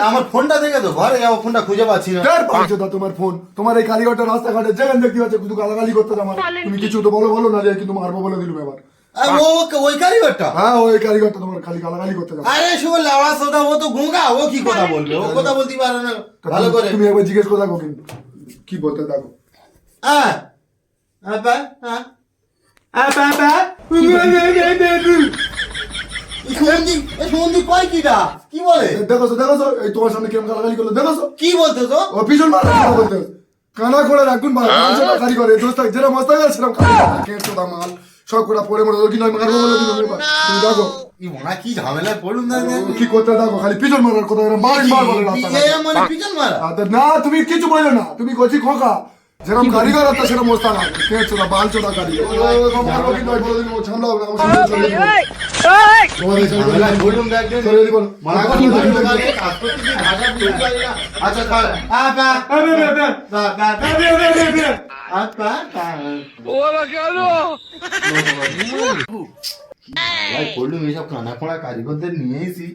আমার ফোনটা দেখে তো ঘরে যাবো, ফোনটা খুঁজে পাচ্ছি না। তোমার ফোন, তোমার এই কালীঘাটের রাস্তাঘাটে যেখানে দেখতে পাচ্ছে শুধু গালাগালি করতে আমার। তুমি কিছু তো বলো না, যে কিন্তু মারবো বলে দিল এবার। ওই কারিগরটা? হ্যাঁ, ওই কালীঘাটটা তোমার খালি গালাগালি করতে যাবো। আরে শুভ লাউড়া সোদা, ও তো গুঙ্গা, ও কি কথা বলবে? ও কথা বলতে পারে না ভালো করে। তুমি একবার জিজ্ঞেস করে দেখো কিন্তু কি বলতে থাকো। কি বলে? দেখো এই তোমার সামনে কিরম গালাগালি করলো, দেখো কি বলতে তো? ও পিছন মারা বলতে কানা করে রাখুন খালি করে দোস্ত যেটা মস্তা গেছে সেরকম মাল সব করে পড়ে মরে কি নয় মারবো বলে দিল। তুমি দেখো কি ঝামেলায় পড়ুন না, কি করতে দেখো, খালি পিছন মারার কথা মানে পিছন মারা। না তুমি কিছু বলো না, তুমি কচি খোকা যেরকম কারিগর আছে সেরকম মস্তা না চোদা বাল চোদা কারিগর মারবো কি নয় বলে দিল। ঝামলা হবে আমার সামনে চলে যাবে। পড়লুম এইসব কানা খোঁড়া কারিগরদের নিয়ে এসি।